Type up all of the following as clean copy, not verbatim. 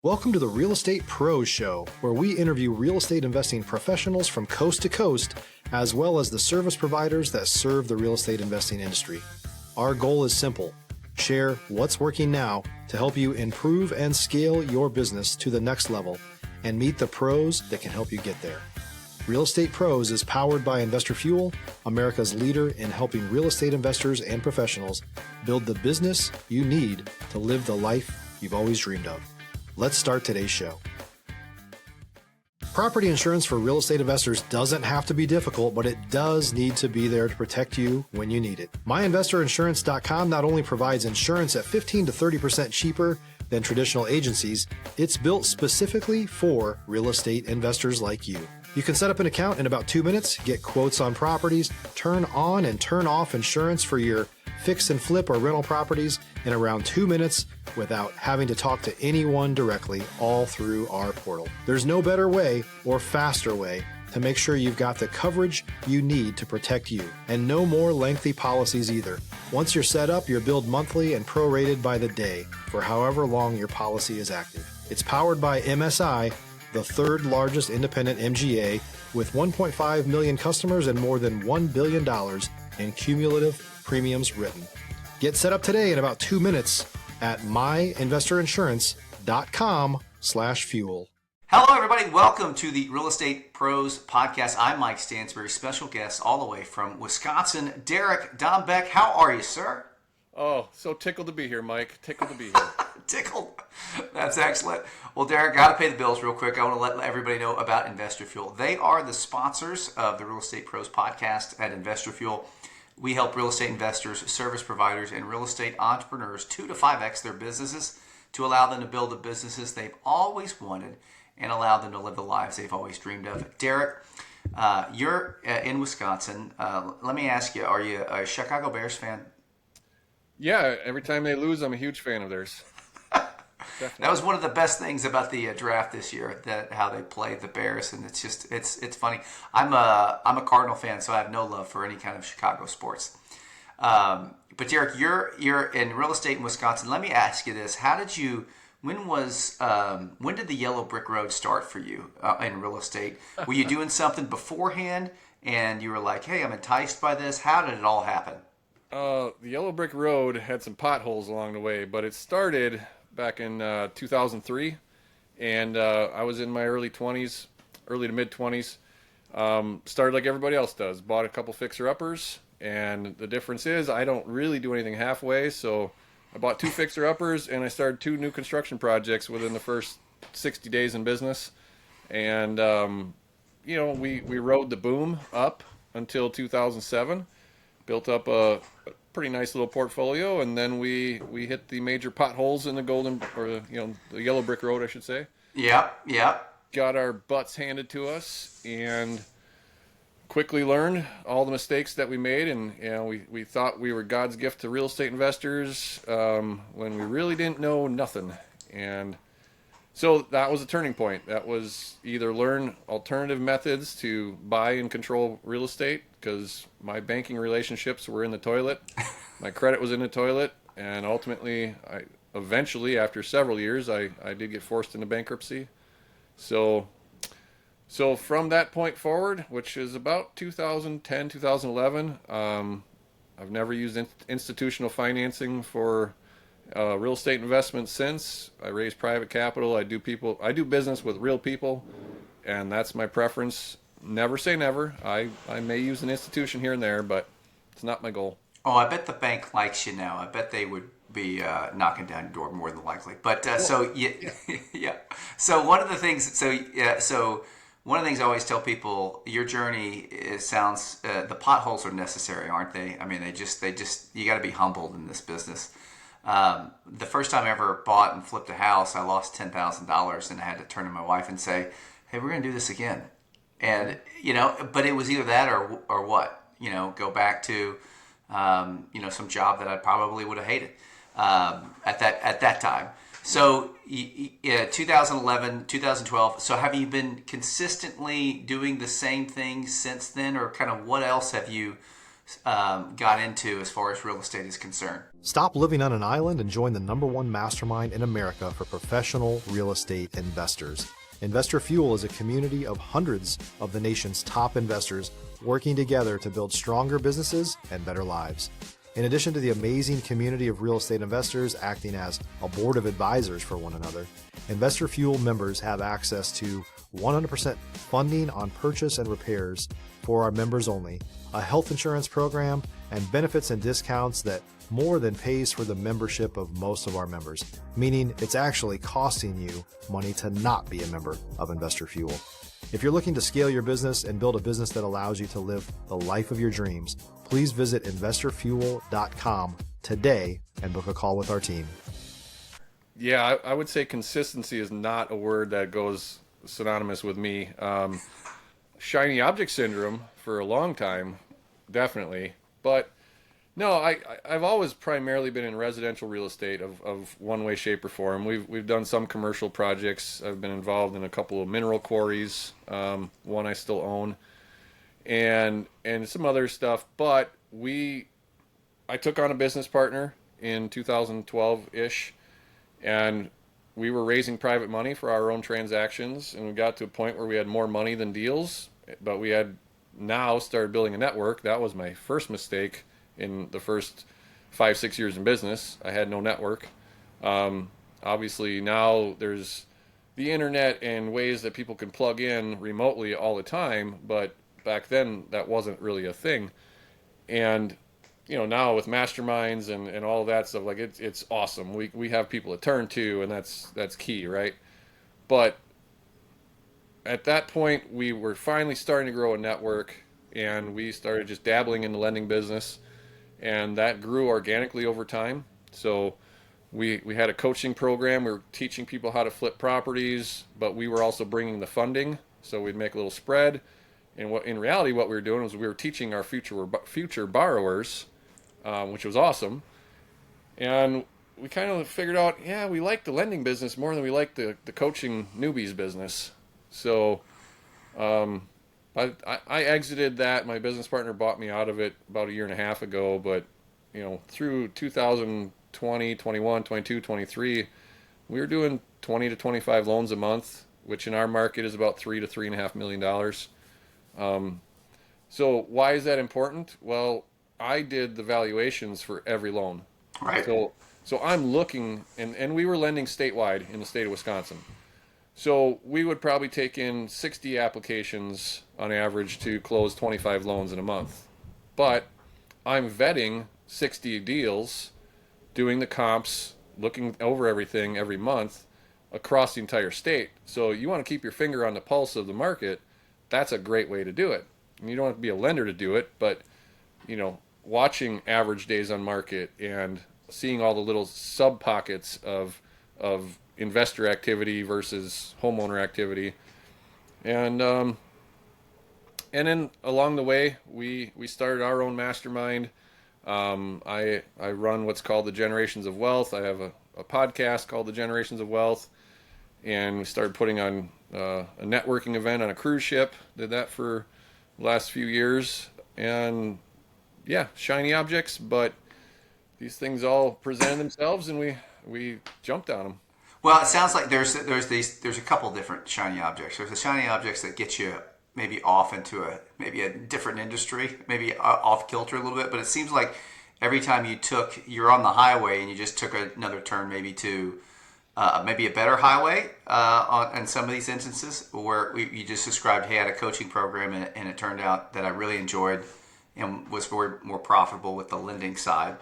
Welcome to the Real Estate Pros Show, where we interview real estate investing professionals from coast to coast, as well as the service providers that serve the real estate investing industry. Our goal is simple: share what's working now to help you improve and scale your business to the next level and meet the pros that can help you get there. Real Estate Pros is powered by Investor Fuel, America's leader in helping real estate investors and professionals build the business you need to live the life you've always dreamed of. Let's start today's show. Property insurance for real estate investors doesn't have to be difficult, but it does need to be there to protect you when you need it. MyInvestorInsurance.com not only provides insurance at 15 to 30% cheaper than traditional agencies, it's built specifically for real estate investors like you. You can set up an account in about 2 minutes, get quotes on properties, turn on and turn off insurance for your fix and flip or rental properties in around 2 minutes without having to talk to anyone directly, all through our portal. There's no better way or faster way to make sure you've got the coverage you need to protect you, and no more lengthy policies either. Once you're set up, you're billed monthly and prorated by the day for however long your policy is active. It's powered by MSI, the third largest independent MGA, with 1.5 million customers and more than $1 billion in cumulative premiums written. Get set up today in about 2 minutes at myinvestorinsurance.com/fuel. Hello, everybody. Welcome to the Real Estate Pros Podcast. I'm Mike Stansbury, special guest all the way from Wisconsin, Derek Dombeck. How are you, sir? Oh, so tickled to be here, Mike. Tickled to be here. Tickled. That's excellent. Well, Derek, got to pay the bills real quick. I want to let everybody know about Investor Fuel. They are the sponsors of the Real Estate Pros Podcast at Investor Fuel. We help real estate investors, service providers, and real estate entrepreneurs 2 to 5x their businesses to allow them to build the businesses they've always wanted and allow them to live the lives they've always dreamed of. Derek, you're in Wisconsin. Let me ask you, are you a Chicago Bears fan? Yeah, every time they lose, I'm a huge fan of theirs. That was one of the best things about the draft this year, that how they played the Bears, and it's just it's funny. I'm a Cardinal fan, so I have no love for any kind of Chicago sports. But Derek, you're in real estate in Wisconsin. Let me ask you this: when did the yellow brick road start for you in real estate? Were you doing something beforehand, and you were like, "Hey, I'm enticed by this"? How did it all happen? The yellow brick road had some potholes along the way, but it started back in 2003, and I was in my early to mid 20s. Started like everybody else does, bought a couple fixer-uppers, and the difference is I don't really do anything halfway, so I bought 2 fixer-uppers, and I started 2 new construction projects within the first 60 days in business, and we rode the boom up until 2007, built up a pretty nice little portfolio, and then we hit the major potholes in the yellow brick road, I should say. Yeah. Got our butts handed to us and quickly learned all the mistakes that we made, and we thought we were God's gift to real estate investors when we really didn't know nothing. And so that was a turning point. That was either learn alternative methods to buy and control real estate, because my banking relationships were in the toilet, my credit was in the toilet, and ultimately, eventually, after several years, I did get forced into bankruptcy. So from that point forward, which is about 2010, 2011, I've never used institutional financing for real estate investments since. I raise private capital. I do business with real people, and that's my preference. Never say never. I may use an institution here and there, but it's not my goal. Oh, I bet the bank likes you now. I bet they would be knocking down your door more than likely. But yeah. So one of the things I always tell people, your journey sounds the potholes are necessary, aren't they? I mean, they just you got to be humbled in this business. The first time I ever bought and flipped a house, I lost $10,000, and I had to turn to my wife and say, "Hey, we're going to do this again." And, but it was either that or what, go back to, some job that I probably would have hated at that time. So 2011, 2012. So have you been consistently doing the same thing since then, or kind of what else have you got into as far as real estate is concerned. Stop living on an island and join the #1 mastermind in America for professional real estate investors. Investor Fuel is a community of hundreds of the nation's top investors working together to build stronger businesses and better lives. In addition to the amazing community of real estate investors acting as a board of advisors for one another, Investor Fuel members have access to 100% funding on purchase and repairs for our members only, a health insurance program, and benefits and discounts that more than pays for the membership of most of our members, meaning it's actually costing you money to not be a member of Investor Fuel. If you're looking to scale your business and build a business that allows you to live the life of your dreams, please visit investorfuel.com today and book a call with our team. Yeah, I would say consistency is not a word that goes synonymous with me. Shiny object syndrome for a long time, definitely. But no, I've always primarily been in residential real estate of one way, shape, or form. We've done some commercial projects. I've been involved in a couple of mineral quarries, one I still own, and some other stuff. But I took on a business partner in 2012-ish, and we were raising private money for our own transactions, and we got to a point where we had more money than deals, but we had now started building a network. That was my first mistake in the first 5-6 years in business. I had no network. Obviously now there's the internet and ways that people can plug in remotely all the time, but back then that wasn't really a thing. And now with masterminds and all of that stuff, like it's awesome. We have people to turn to, and that's key, right? But at that point, we were finally starting to grow a network, and we started just dabbling in the lending business, and that grew organically over time. So we had a coaching program. We were teaching people how to flip properties, but we were also bringing the funding. So we'd make a little spread. And in reality, what we were doing was we were teaching our future borrowers, which was awesome. And we kind of figured out, we like the lending business more than we like the coaching newbies business. So I exited that. My business partner bought me out of it about a year and a half ago. But, through 2020, 21, 22, 23, we were doing 20 to 25 loans a month, which in our market is about $3 to $3.5 million. So why is that important? Well, I did the valuations for every loan. Right. So I'm looking, and we were lending statewide in the state of Wisconsin. So we would probably take in 60 applications on average to close 25 loans in a month. But I'm vetting 60 deals, doing the comps, looking over everything every month across the entire state. So you want to keep your finger on the pulse of the market. That's a great way to do it. And you don't have to be a lender to do it, but watching average days on market and seeing all the little sub pockets of investor activity versus homeowner activity, and then along the way we started our own mastermind. I run what's called the Generations of Wealth. I have a podcast called the Generations of Wealth, and we started putting on a networking event on a cruise ship. Did that for the last few years, and shiny objects, but these things all presented themselves, and we jumped on them. Well, it sounds like there's a couple different shiny objects. There's the shiny objects that get you maybe off into maybe a different industry, maybe off kilter a little bit. But it seems like every time you're on the highway and you just took another turn, maybe to maybe a better highway in some of these instances where you just described, hey, I had a coaching program and it turned out that I really enjoyed and was more profitable with the lending side.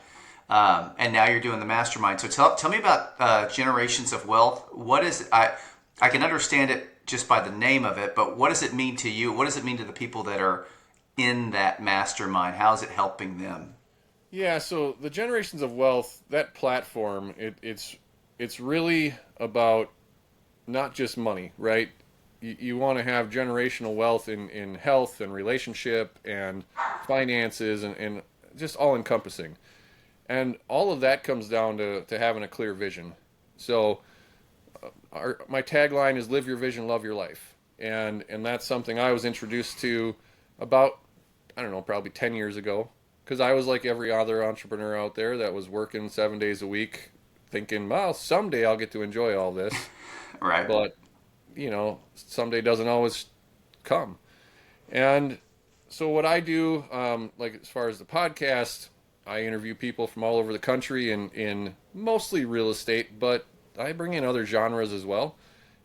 And now you're doing the mastermind. So tell me about Generations of Wealth. What is it? I can understand it just by the name of it, but what does it mean to you? What does it mean to the people that are in that mastermind? How is it helping them? Yeah, so the Generations of Wealth, that platform, it's really about not just money, right? You want to have generational wealth in health and relationship and finances and just all encompassing. And all of that comes down to having a clear vision. So my tagline is live your vision, love your life. And that's something I was introduced to about, probably 10 years ago, because I was like every other entrepreneur out there that was working 7 days a week, thinking, well, someday I'll get to enjoy all this. Right. But, someday doesn't always come. And so what I do, like as far as the podcast, I interview people from all over the country in mostly real estate, but I bring in other genres as well.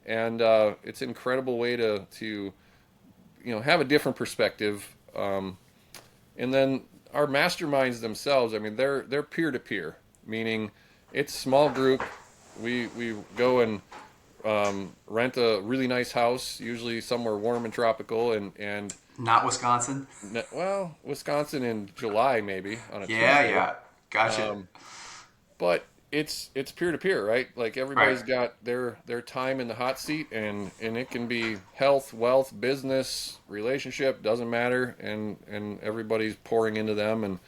And it's an incredible way to have a different perspective. And then our masterminds themselves, I mean, they're peer-to-peer, meaning it's small group. We go and rent a really nice house, usually somewhere warm and tropical, and not Wisconsin. Well, Wisconsin in July maybe on a Tuesday. Yeah, gotcha. But it's peer to peer, right? Like everybody's got their time in the hot seat, and it can be health, wealth, business, relationship, doesn't matter, and everybody's pouring into them,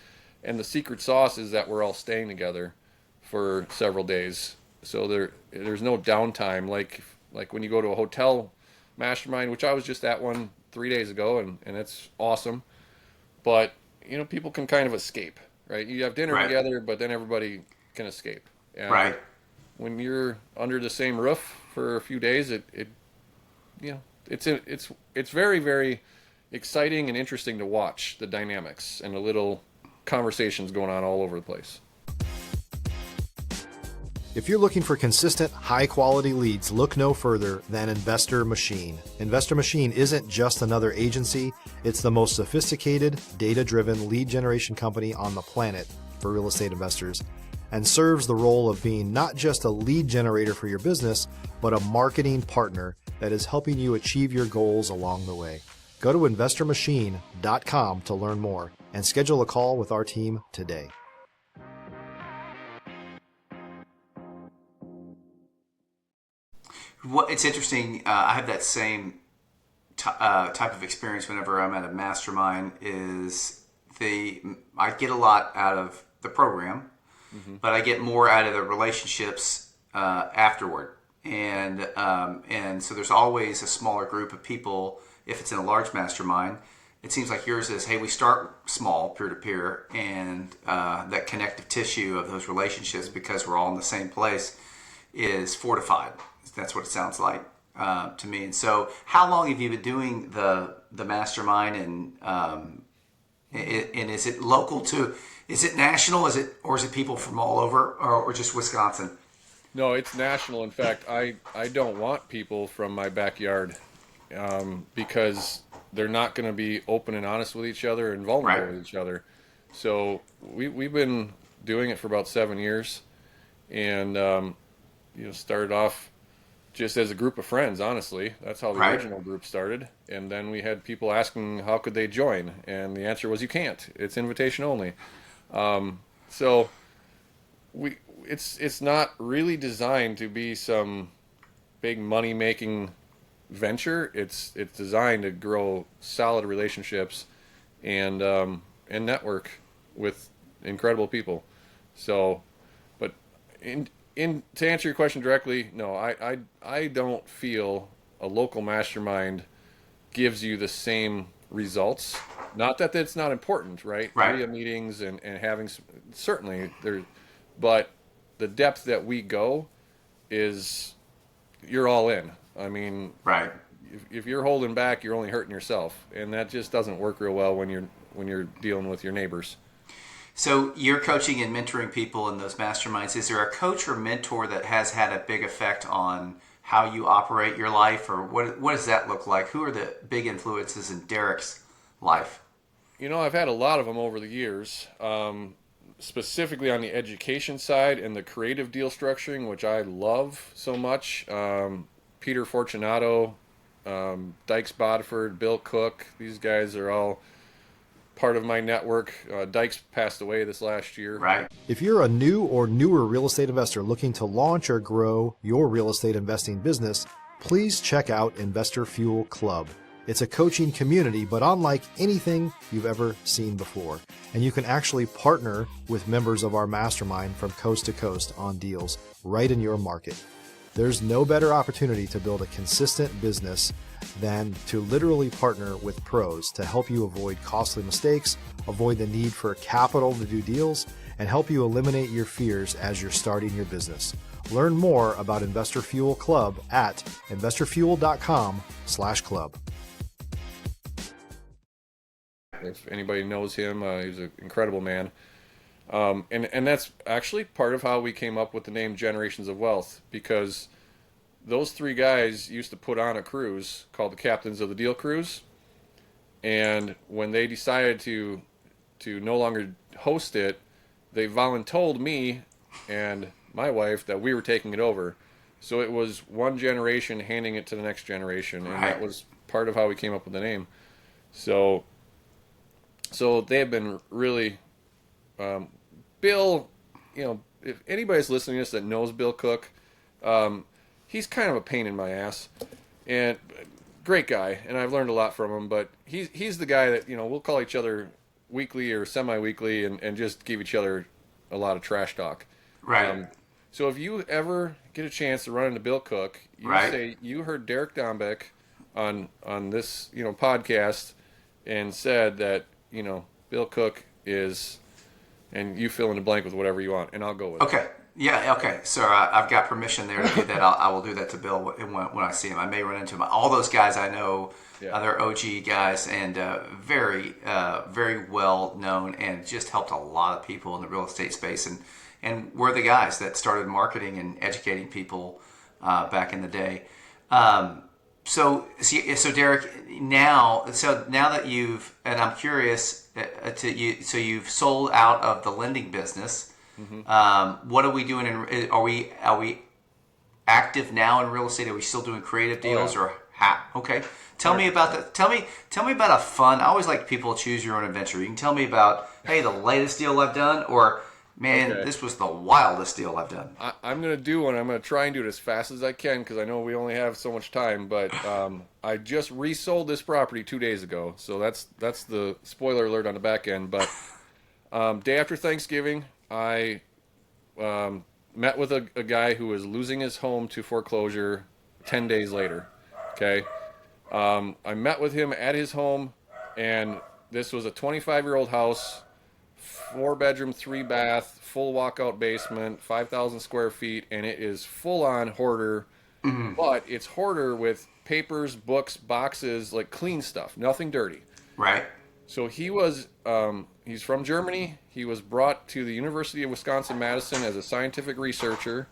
and the secret sauce is that we're all staying together for several days. So there's no downtime like when you go to a hotel mastermind, which I was just at one 3 days ago, and it's awesome. But people can kind of escape, right? You have dinner together, but then everybody can escape. And when you're under the same roof for a few days, it's very, very exciting and interesting to watch the dynamics and the little conversations going on all over the place. If you're looking for consistent, high-quality leads, look no further than Investor Machine. Investor Machine isn't just another agency. It's the most sophisticated, data-driven lead generation company on the planet for real estate investors, and serves the role of being not just a lead generator for your business, but a marketing partner that is helping you achieve your goals along the way. Go to investormachine.com to learn more and schedule a call with our team today. It's interesting. I have that same type of experience whenever I'm at a mastermind. I get a lot out of the program, but I get more out of the relationships afterward. And so there's always a smaller group of people. If it's in a large mastermind, it seems like yours is, hey, we start small, peer-to-peer, and that connective tissue of those relationships, because we're all in the same place, is fortified. That's what it sounds like to me. And so how long have you been doing the mastermind, and is it local to, is it national, or is it people from all over, or just Wisconsin? No, it's national. In fact, I don't want people from my backyard because they're not going to be open and honest with each other and vulnerable with each other. So we've been doing it for about 7 years, and started off just as a group of friends, honestly. That's how the original group started. And then we had people asking how could they join, and the answer was you can't. It's invitation only. So it's not really designed to be some big money-making venture. It's designed to grow solid relationships and network with incredible people. So, but to answer your question directly, no, I don't feel a local mastermind gives you the same results. Not that it's not important, right? Area meetings and having certainly there, but the depth that we go is you're all in. I mean, if you're holding back, you're only hurting yourself, and that just doesn't work real well when you're dealing with your neighbors. So you're coaching and mentoring people in those masterminds. Is there a coach or mentor that has had a big effect on how you operate your life, or what does that look like? Who are the big influences in Derek's life? I've had a lot of them over the years, specifically on the education side and the creative deal structuring, which I love so much. Peter Fortunato, Dykes Bodford, Bill Cook, these guys are all part of my network. Dykes passed away this last year. If you're a new or newer real estate investor looking to launch or grow your real estate investing business, please check out Investor Fuel Club. It's a coaching community, but unlike anything you've ever seen before. And you can actually partner with members of our mastermind from coast to coast on deals right in your market. There's no better opportunity to build a consistent business than to literally partner with pros to help you avoid costly mistakes, avoid the need for capital to do deals, and help you eliminate your fears as you're starting your business. Learn more about Investor Fuel Club at investorfuel.com/club. If anybody knows him, he's an incredible man. And that's actually part of how we came up with the name Generations of Wealth, because those three guys used to put on a cruise called the Captains of the Deal Cruise. And when they decided to no longer host it, they voluntold me and my wife that we were taking it over. So it was one generation handing it to the next generation, and that was part of how we came up with the name. So they have been really, Bill, if anybody's listening to this that knows Bill Cook, he's kind of a pain in my ass, and great guy, and I've learned a lot from him, but he's the guy that, we'll call each other weekly or semi-weekly and just give each other a lot of trash talk. Right. So if you ever get a chance to run into Bill Cook, you say you heard Derek Dombeck on this, podcast, and said that, Bill Cook is, and you fill in the blank with whatever you want, and I'll go with it. Okay. Yeah, okay. So I've got permission there to do that. I will do that to Bill when I see him. I may run into him. All those guys I know, they're OG guys, and very, very well known, and just helped a lot of people in the real estate space. And we're the guys that started marketing and educating people back in the day. So Derek, now that you've, and I'm curious so you've sold out of the lending business. Mm-hmm. What are we doing? Are we active now in real estate? Are we still doing creative deals or how? Okay, tell me about that. Tell me about a fun. I always like people to choose your own adventure. You can tell me about, hey, the latest deal I've done, or man, this was the wildest deal I've done. I'm going to do one. I'm going to try and do it as fast as I can because I know we only have so much time. But I just resold this property 2 days ago, so that's the spoiler alert on the back end. But day after Thanksgiving, I met with a guy who was losing his home to foreclosure 10 days later. Okay, I met with him at his home, and this was a 25-year-old house. 4-bedroom, 3-bath, full walkout basement, 5,000 square feet, and it is full-on hoarder. Mm-hmm. But it's hoarder with papers, books, boxes, like clean stuff, nothing dirty. Right. So he was, he's from Germany. He was brought to the University of Wisconsin-Madison as a scientific researcher,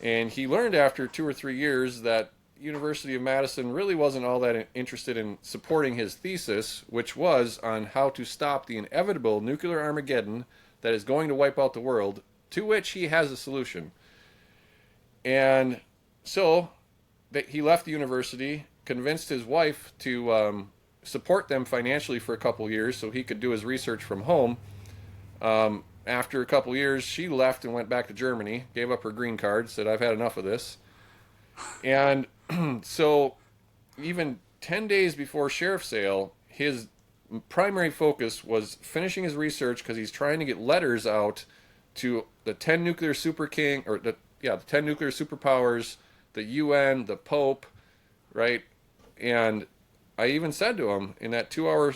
and he learned after 2 or 3 years that University of Madison really wasn't all that interested in supporting his thesis, which was on how to stop the inevitable nuclear Armageddon that is going to wipe out the world, to which he has a solution. And so he left the university, convinced his wife to support them financially for a couple years so he could do his research from home. After a couple years, she left and went back to Germany, gave up her green card, said, I've had enough of this. And so even 10 days before sheriff's sale, his primary focus was finishing his research because he's trying to get letters out to the 10 nuclear the 10 nuclear superpowers, the UN, the Pope, right? And I even said to him in that 2-hour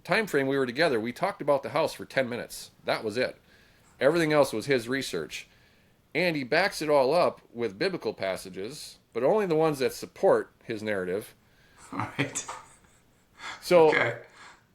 time frame we were together, we talked about the house for 10 minutes. That was it. Everything else was his research. And he backs it all up with biblical passages, but only the ones that support his narrative. All right. So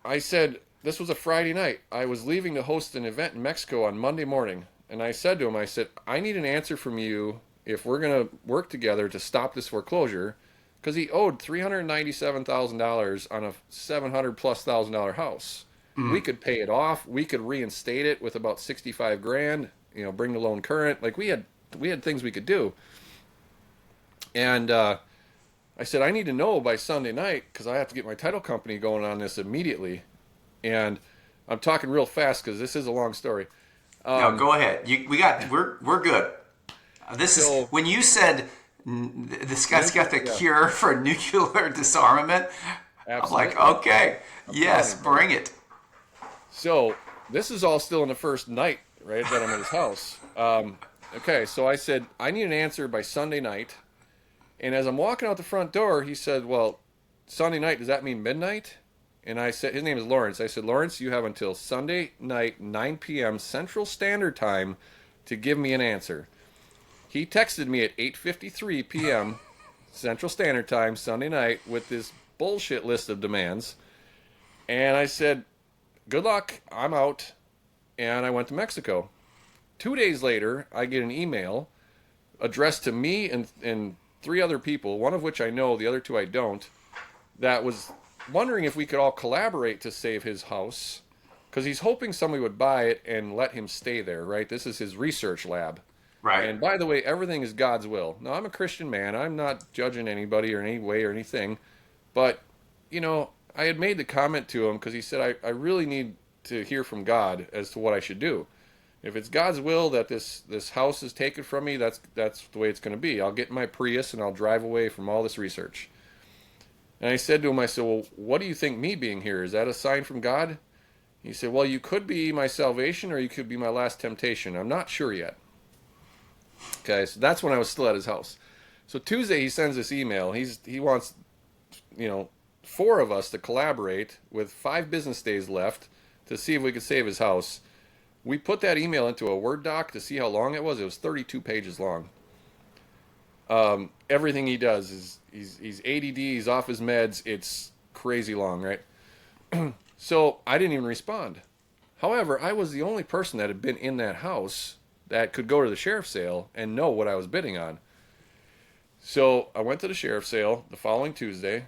I said, this was a Friday night. I was leaving to host an event in Mexico on Monday morning. And I said to him, I need an answer from you if we're going to work together to stop this foreclosure, because he owed $397,000 on a $700,000+ house. Mm. We could pay it off. We could reinstate it with about $65,000. Bring the loan current. Like we had things we could do. And I said, I need to know by Sunday night because I have to get my title company going on this immediately. And I'm talking real fast because this is a long story. No, go ahead. We're good. This is when you said this guy's got the cure for nuclear disarmament. Absolutely. I'm like, okay, yes, bring it. So this is all still in the first night, right, that I'm at his house. Okay, so I said, I need an answer by Sunday night. And as I'm walking out the front door, he said, well, Sunday night, does that mean midnight? And I said, his name is Lawrence. I said, Lawrence, you have until Sunday night, 9 p.m. Central Standard Time to give me an answer. He texted me at 8:53 p.m. Central Standard Time, Sunday night, with this bullshit list of demands. And I said, good luck, I'm out. And I went to Mexico. 2 days later, I get an email addressed to me and 3 other people, one of which I know, the other 2 I don't, that was wondering if we could all collaborate to save his house, because he's hoping somebody would buy it and let him stay there, right? This is his research lab. Right. And by the way, everything is God's will. Now, I'm a Christian man. I'm not judging anybody or any way or anything. But, you know, I had made the comment to him because he said, I really need to hear from God as to what I should do. If it's God's will that this house is taken from me, that's the way it's going to be. I'll get in my Prius and I'll drive away from all this research. And I said to him, I said, well, what do you think me being here? Is that a sign from God? He said, well, you could be my salvation or you could be my last temptation. I'm not sure yet. Okay, so that's when I was still at his house. So Tuesday he sends this email. He wants, 4 of us to collaborate with 5 business days left to see if we could save his house. We put that email into a Word doc to see how long it was. It was 32 pages long. Everything he does is he's ADD, he's off his meds. It's crazy long, right? So I didn't even respond. However, I was the only person that had been in that house that could go to the sheriff's sale and know what I was bidding on. So I went to the sheriff's sale the following Tuesday.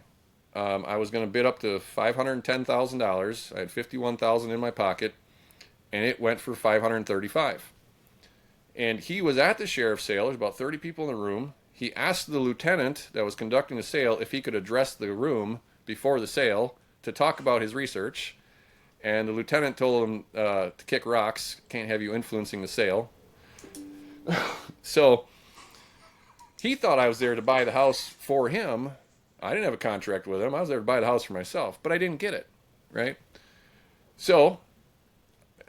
I was going to bid up to $510,000. I had $51,000 in my pocket, and it went for $535,000. And he was at the sheriff's sale. There's about 30 people in the room. He asked the lieutenant that was conducting the sale if he could address the room before the sale to talk about his research. And the lieutenant told him to kick rocks. Can't have you influencing the sale. So he thought I was there to buy the house for him. I didn't have a contract with him. I was there to buy the house for myself, but I didn't get it, right? So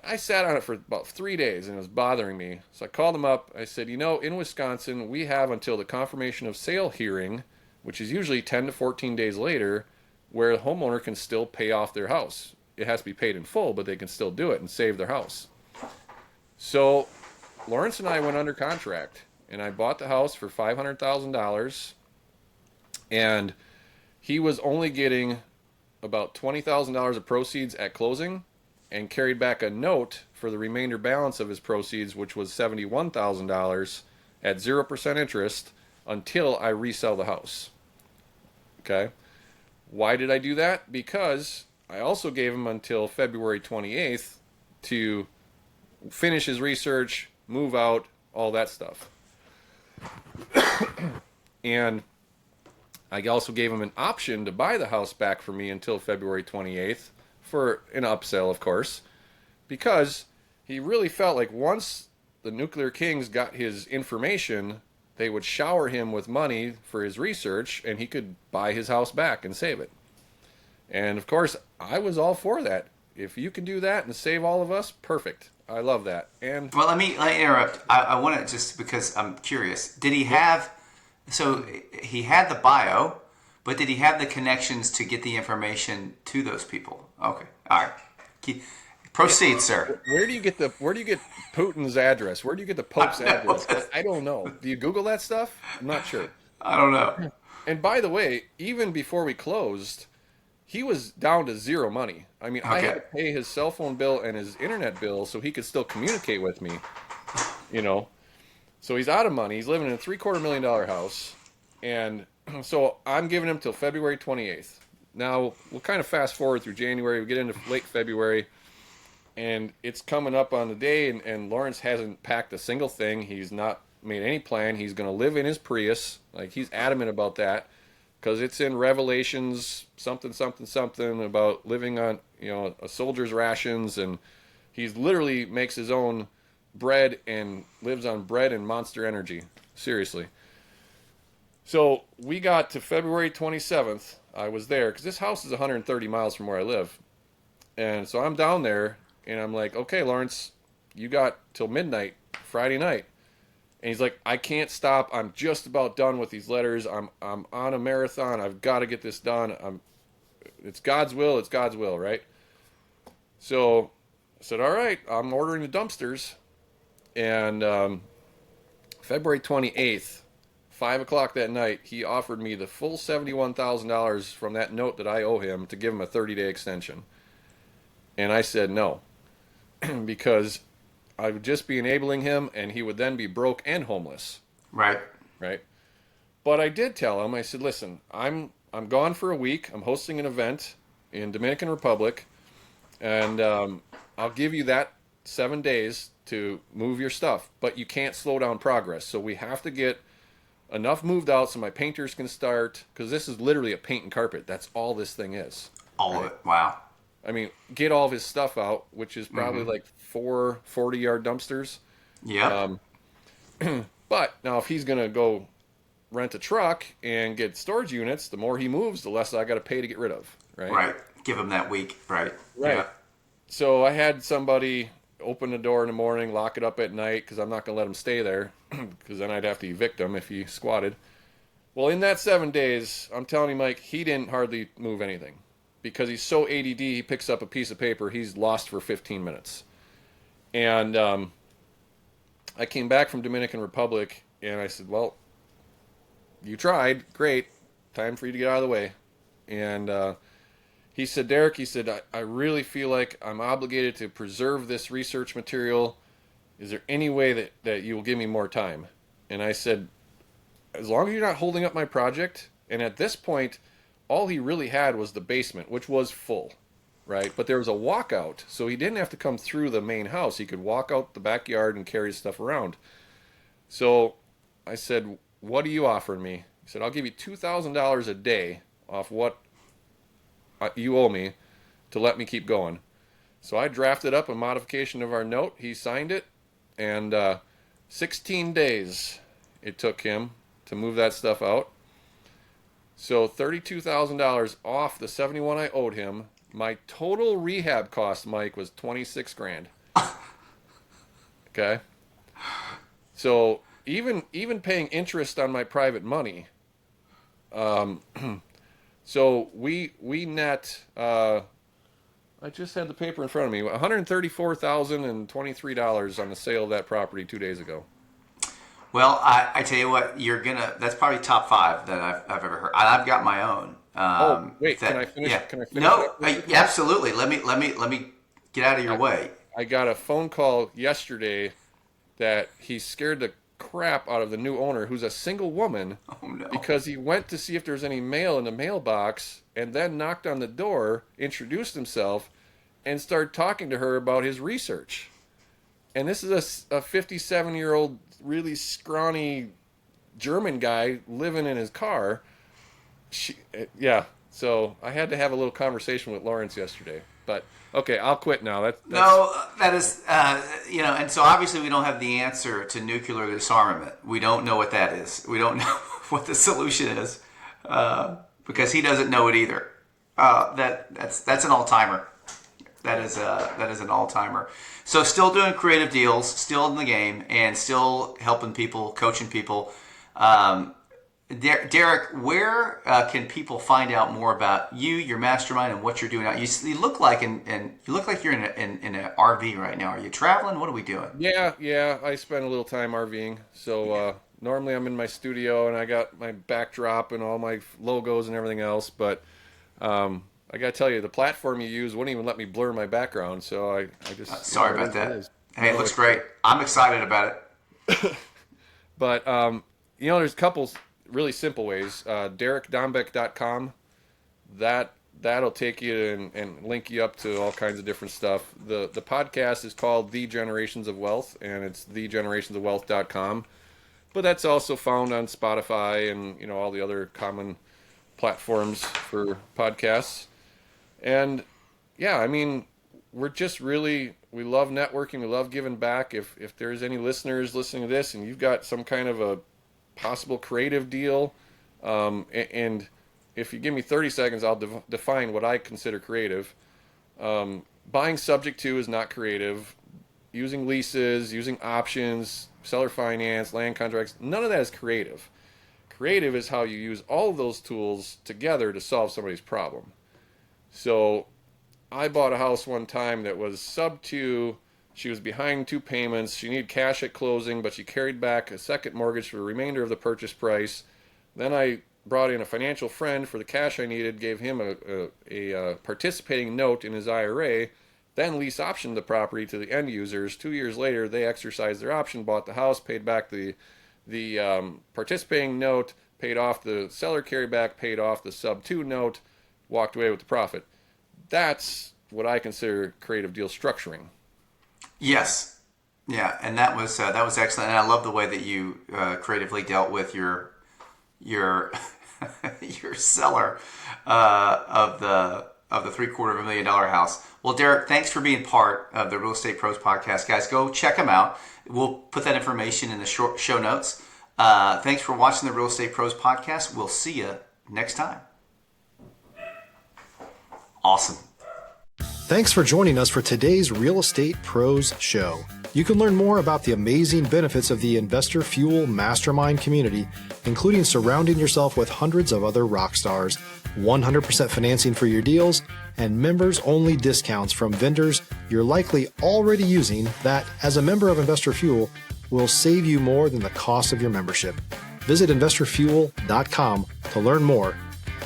I sat on it for about 3 days, and it was bothering me. So I called him up. I said, in Wisconsin, we have until the confirmation of sale hearing, which is usually 10 to 14 days later, where the homeowner can still pay off their house. It has to be paid in full, but they can still do it and save their house. So Lawrence and I went under contract, and I bought the house for $500,000, and he was only getting about $20,000 of proceeds at closing and carried back a note for the remainder balance of his proceeds, which was $71,000 at 0% interest until I resell the house. Okay? Why did I do that? Because I also gave him until February 28th to finish his research, move out, all that stuff. And I also gave him an option to buy the house back for me until February 28th for an upsell, of course, because he really felt like once the Nuclear Kings got his information, they would shower him with money for his research and he could buy his house back and save it. And of course, I was all for that. If you can do that and save all of us, perfect. I love that. And well, let me interrupt. I want to just because I'm curious. Did he have? So he had the bio, but did he have the connections to get the information to those people? Okay, all right. Proceed, sir. Where do you get Putin's address? Where do you get the Pope's address? I don't know. Do you Google that stuff? I'm not sure. I don't know. And by the way, even before we closed, he was down to zero money. I mean, I had to pay his cell phone bill and his internet bill so he could still communicate with me, So he's out of money. He's living in a $750,000 house. And so I'm giving him till February 28th. Now, we'll kind of fast forward through January. We get into late February, and it's coming up on the day, and Lawrence hasn't packed a single thing. He's not made any plan. He's going to live in his Prius. Like, he's adamant about that. Because it's in Revelations something about living on a soldier's rations, and he literally makes his own bread and lives on bread and Monster Energy. Seriously. So we got to February 27th. I was there because this house is 130 miles from where I live, and so I'm down there, and I'm like, okay, Lawrence, you got till midnight Friday night. And he's like, I can't stop. I'm just about done with these letters. I'm on a marathon. I've got to get this done. It's God's will. It's God's will, right? So I said, all right, I'm ordering the dumpsters. And February 28th, 5 o'clock that night, he offered me the full $71,000 from that note that I owe him to give him a 30-day extension. And I said no, because I would just be enabling him, and he would then be broke and homeless. Right. Right. But I did tell him, I said, listen, I'm gone for a week. I'm hosting an event in Dominican Republic, and I'll give you that 7 days to move your stuff, but you can't slow down progress. So we have to get enough moved out so my painters can start, because this is literally a paint and carpet. That's all this thing is. All of it. Wow. I mean, get all of his stuff out, which is probably like 4 40-yard dumpsters. Yeah. But now if he's going to go rent a truck and get storage units, the more he moves, the less I got to pay to get rid of. Right. Right. Give him that week. Right. Right. Yeah. So I had somebody open the door in the morning, lock it up at night, because I'm not going to let him stay there, because then I'd have to evict him if he squatted. Well, in that 7 days, I'm telling you, Mike, he didn't hardly move anything. Because he's so ADD, he picks up a piece of paper, he's lost for 15 minutes. And I came back from Dominican Republic, and I said, well, you tried, great, time for you to get out of the way. And he said, Derek, he said, I really feel like I'm obligated to preserve this research material. Is there any way that you will give me more time? And I said, as long as you're not holding up my project. And at this point, all he really had was the basement, which was full, right? But there was a walkout, so he didn't have to come through the main house. He could walk out the backyard and carry his stuff around. So I said, what are you offering me? He said, I'll give you $2,000 a day off what you owe me to let me keep going. So I drafted up a modification of our note. He signed it, and 16 days it took him to move that stuff out. So $32,000 off the 71 I owed him. My total rehab cost, Mike, was $26,000. Okay. So even paying interest on my private money. So we net. I just had the paper in front of me. $134,023 on the sale of that property 2 days ago. Well, I tell you what, that's probably top 5 that I've ever heard. I've got my own. Wait, can I finish? Yeah. Can I finish? No, absolutely. Let me get out of your way. I got a phone call yesterday that he scared the crap out of the new owner, who's a single woman. Oh no! Because he went to see if there's any mail in the mailbox, and then knocked on the door, introduced himself, and started talking to her about his research. And this is a 57-year-old, really scrawny German guy living in his car. So I had to have a little conversation with Lawrence yesterday. But okay, I'll quit now. That is, and so obviously we don't have the answer to nuclear disarmament. We don't know what that is. We don't know what the solution is because he doesn't know it either. That's an all-timer. That is an all-timer. So still doing creative deals, still in the game, and still helping people, coaching people. Derek, where can people find out more about you, your mastermind, and what you're doing now? You look like you're in an RV right now. Are you traveling? What are we doing? Yeah. I spend a little time RVing. So normally I'm in my studio and I got my backdrop and all my logos and everything else. But I got to tell you, the platform you use wouldn't even let me blur my background. So I just sorry about that. Hey, it looks great. I'm excited about it. But there's a couple really simple ways. DerekDombeck.com. That'll take you and link you up to all kinds of different stuff. The podcast is called The Generations of Wealth, and it's thegenerationsofwealth.com. But that's also found on Spotify and all the other common platforms for podcasts. And we're just we love networking. We love giving back. If there's any listeners listening to this and you've got some kind of a possible creative deal, and if you give me 30 seconds, I'll define what I consider creative. Buying subject to is not creative. using leases, using options, seller finance, land contracts, none of that is creative. Creative is how you use all of those tools together to solve somebody's problem. So I bought a house one time that was sub 2. She was behind 2 payments. She needed cash at closing, but she carried back a second mortgage for the remainder of the purchase price. Then I brought in a financial friend for the cash I needed, gave him a participating note in his IRA, then lease optioned the property to the end users. 2 years later, they exercised their option, bought the house, paid back the participating note, paid off the seller carryback, paid off the sub 2 note, walked away with the profit. That's what I consider creative deal structuring. Yes. Yeah, and that was excellent, and I love the way that you creatively dealt with your your seller of the $750,000 house. Well, Derek, thanks for being part of the Real Estate Pros podcast, guys. Go check them out. We'll put that information in the show notes. Thanks for watching the Real Estate Pros podcast. We'll see you next time. Awesome. Thanks for joining us for today's Real Estate Pros show. You can learn more about the amazing benefits of the Investor Fuel Mastermind community, including surrounding yourself with hundreds of other rock stars, 100% financing for your deals, and members-only discounts from vendors you're likely already using that, as a member of Investor Fuel, will save you more than the cost of your membership. Visit investorfuel.com to learn more.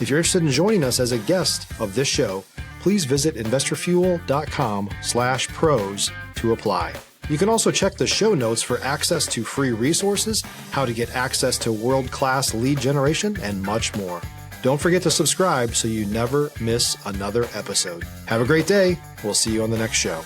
If you're interested in joining us as a guest of this show, please visit investorfuel.com/pros to apply. You can also check the show notes for access to free resources, how to get access to world-class lead generation, and much more. Don't forget to subscribe so you never miss another episode. Have a great day. We'll see you on the next show.